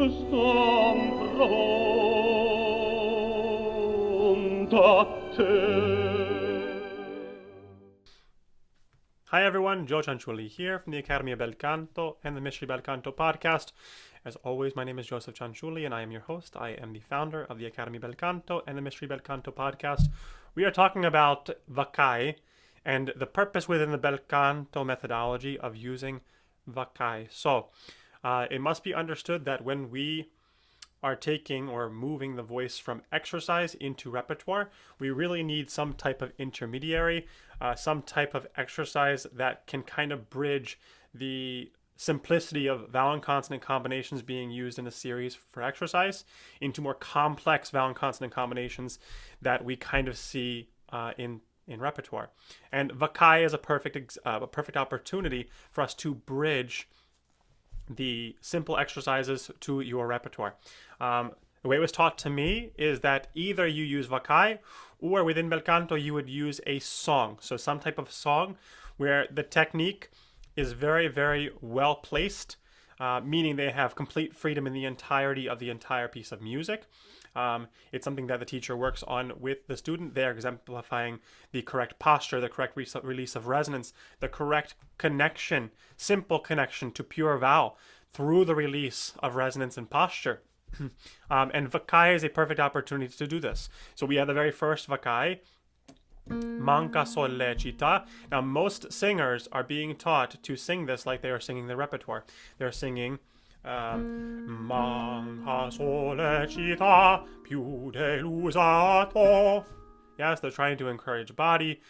Hi everyone, Joe Cianciulli here from the Academy of Bel Canto and the Mystery Bel Canto podcast. As always, my name is Joseph Cianciulli and I am your host. I am the founder of the Academy of Bel Canto and the Mystery Bel Canto podcast. We are talking about Vaccai and the purpose within the Bel Canto methodology of using Vaccai. So, it must be understood that when we are taking or moving the voice from exercise into repertoire, we really need some type of intermediary, some type of exercise that can kind of bridge the simplicity of vowel and consonant combinations being used in a series for exercise into more complex vowel and consonant combinations that we kind of see in repertoire. And Vaccai is a perfect opportunity for us to bridge the simple exercises to your repertoire. The way it was taught to me is that either you use Vaccai or within Bel Canto you would use a song. So some type of song where the technique is very, very well placed, meaning they have complete freedom in the entirety of the entire piece of music. It's something that the teacher works on with the student. They're exemplifying the correct posture, the correct release of resonance, the correct connection, simple connection to pure vowel through the release of resonance and posture. And Vaccai is a perfect opportunity to do this. So we have the very first Vaccai, Manca sollecita. Now most singers are being taught to sing this like they are singing the repertoire. They're singing Manca sollecita più delusato. Yes, they're trying to encourage body,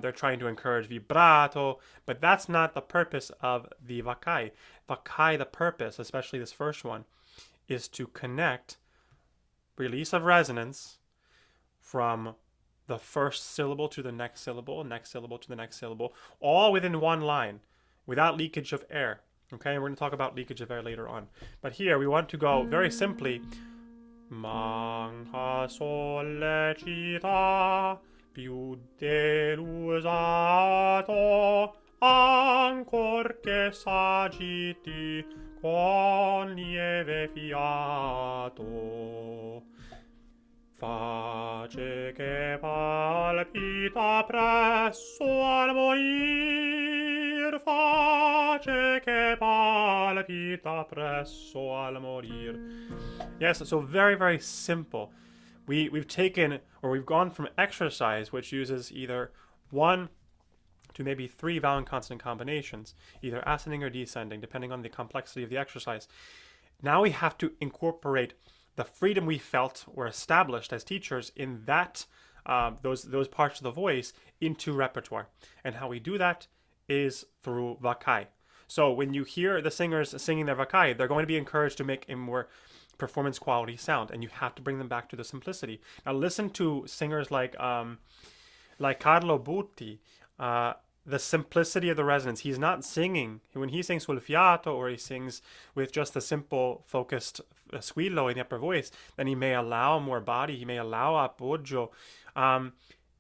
they're trying to encourage vibrato, but that's not the purpose of the Vaccai. Vaccai, the purpose, especially this first one, is to connect release of resonance from the first syllable to the next syllable to the next syllable, all within one line, without leakage of air. Okay, and we're going to talk about leakage of air later on. But here we want to go very simply. Manca sollecita più delusato ancor che s'agiti con lieve fiato. Face che palpita presso al morir, face che palpita presso al morir. Yes, so very, very simple. We've taken, or we've gone from exercise, which uses either one to maybe three vowel and consonant combinations, either ascending or descending, depending on the complexity of the exercise. Now we have to incorporate the freedom we felt or established as teachers in that those parts of the voice into repertoire. And how we do that is through Vaccai. So when you hear the singers singing their Vaccai, they're going to be encouraged to make a more performance quality sound, and you have to bring them back to the simplicity. Now listen to singers like Carlo Butti. The simplicity of the resonance. He's not singing. When he sings sul fiato or he sings with just the simple focused squillo in the upper voice, then he may allow more body, he may allow appoggio.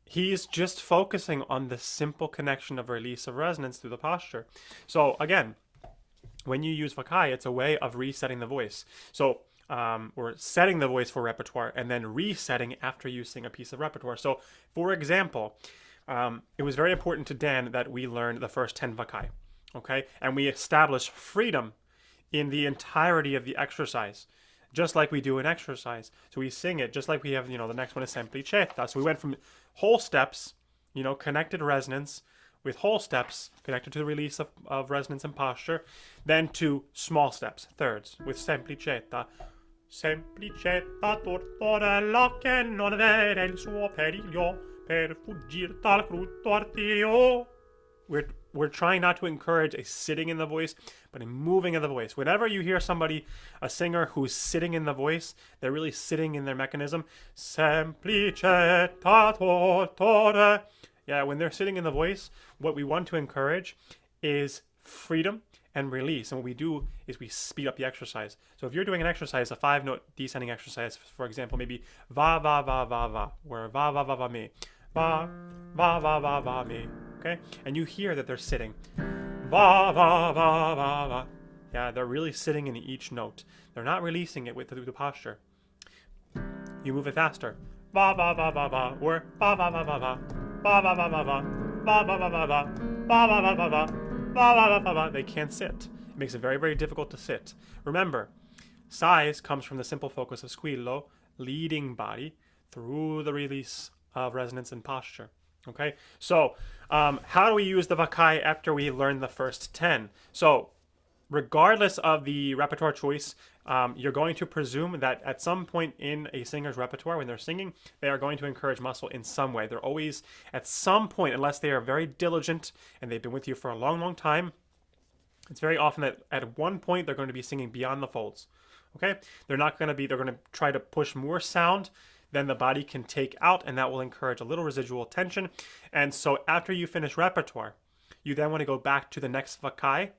He's just focusing on the simple connection of release of resonance through the posture. So again, when you use Vaccai, it's a way of resetting the voice. So or setting the voice for repertoire and then resetting after you sing a piece of repertoire. So for example, it was very important to Dan that we learned the first 10 Vaccai, okay? And we established freedom in the entirety of the exercise, just like we do in exercise. So we sing it just like we have, the next one is semplicetta. So we went from whole steps, connected resonance with whole steps connected to the release of resonance and posture, then to small steps, thirds, with semplicetta. Semplicetta tortorella che non vede il suo periglio. We're trying not to encourage a sitting in the voice, but a moving of the voice. Whenever you hear somebody, a singer who's sitting in the voice, they're really sitting in their mechanism. Semplicetta tortore. Yeah, when they're sitting in the voice, what we want to encourage is freedom and release. And what we do is we speed up the exercise. So if you're doing an exercise, a 5-note descending exercise, for example, maybe va, va, va, va, va, or va, va, va, va, me. Va, va, va, va, va, me. Okay? And you hear that they're sitting. Va, va, va, va, va. Yeah, they're really sitting in each note. They're not releasing it through the posture. You move it faster. Ba ba ba ba ba, or ba ba ba ba ba, ba ba ba ba ba, ba ba ba ba ba, ba ba ba ba ba, ba ba ba ba. They can't sit. It makes it very, very difficult to sit. Remember, size comes from the simple focus of squillo, leading body, through the release of resonance and posture. Okay, so how do we use the Vaccai after we learn the first 10? So regardless of the repertoire choice, you're going to presume that at some point in a singer's repertoire, when they're singing, they are going to encourage muscle in some way. They're always, at some point, unless they are very diligent and they've been with you for a long, long time, it's very often that at one point they're going to be singing beyond the folds. Okay? They're going to try to push more sound than the body can take out, and that will encourage a little residual tension. And so after you finish repertoire, you then want to go back to the next Vaccai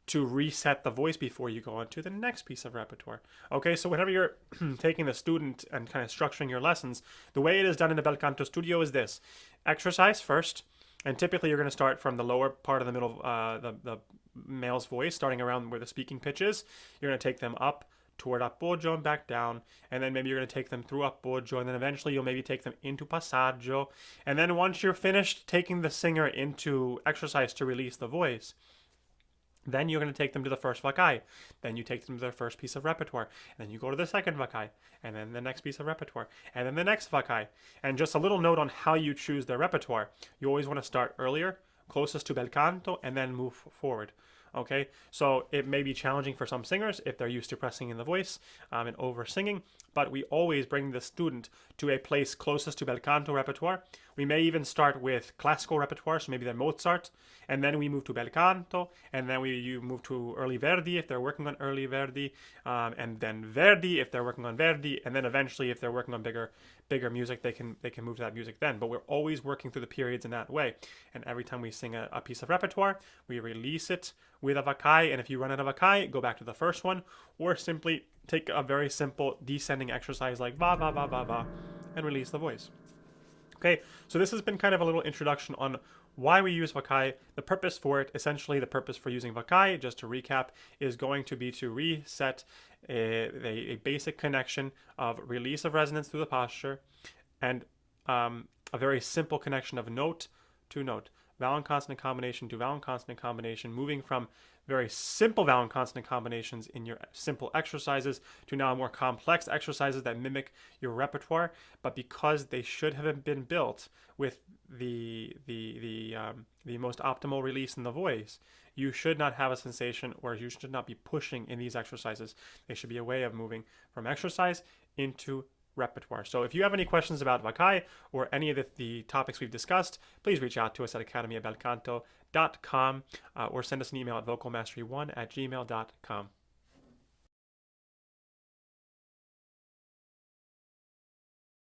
to reset the voice before you go on to the next piece of repertoire. Okay, so whenever you're taking the student and kind of structuring your lessons, the way it is done in the Bel Canto studio is this. Exercise first, and typically you're going to start from the lower part of the middle, the male's voice, starting around where the speaking pitch is. You're going to take them up toward appoggio and back down, and then maybe you're going to take them through appoggio, and then eventually you'll maybe take them into passaggio, and then once you're finished taking the singer into exercise to release the voice, then you're going to take them to the first Vaccai. Then you take them to their first piece of repertoire. And then you go to the second Vaccai. And then the next piece of repertoire. And then the next Vaccai. And just a little note on how you choose their repertoire. You always want to start earlier, closest to Bel Canto, and then move forward. Okay, so it may be challenging for some singers if they're used to pressing in the voice and over singing, but we always bring the student to a place closest to Bel Canto repertoire. We may even start with classical repertoire, so maybe they're Mozart, and then we move to Bel Canto, and then you move to early Verdi if they're working on early Verdi, and then Verdi if they're working on Verdi, and then eventually if they're working on bigger music, they can move to that music then. But we're always working through the periods in that way, and every time we sing a piece of repertoire, we release it with a Vaccai, and if you run out of Vaccai, go back to the first one, or simply take a very simple descending exercise like ba ba ba ba ba, and release the voice. Okay, so this has been kind of a little introduction on why we use Vaccai, the purpose for it. Essentially, the purpose for using Vaccai, just to recap, is going to be to reset a basic connection of release of resonance through the posture and a very simple connection of note to note, vowel and consonant combination to vowel and consonant combination, moving from very simple vowel and consonant combinations in your simple exercises to now more complex exercises that mimic your repertoire, but because they should have been built with the most optimal release in the voice, you should not have a sensation, or you should not be pushing in these exercises. They should be a way of moving from exercise into repertoire. So if you have any questions about Vaccai or any of the topics we've discussed, please reach out to us at academyofbelcanto.com or send us an email at vocalmastery1@gmail.com.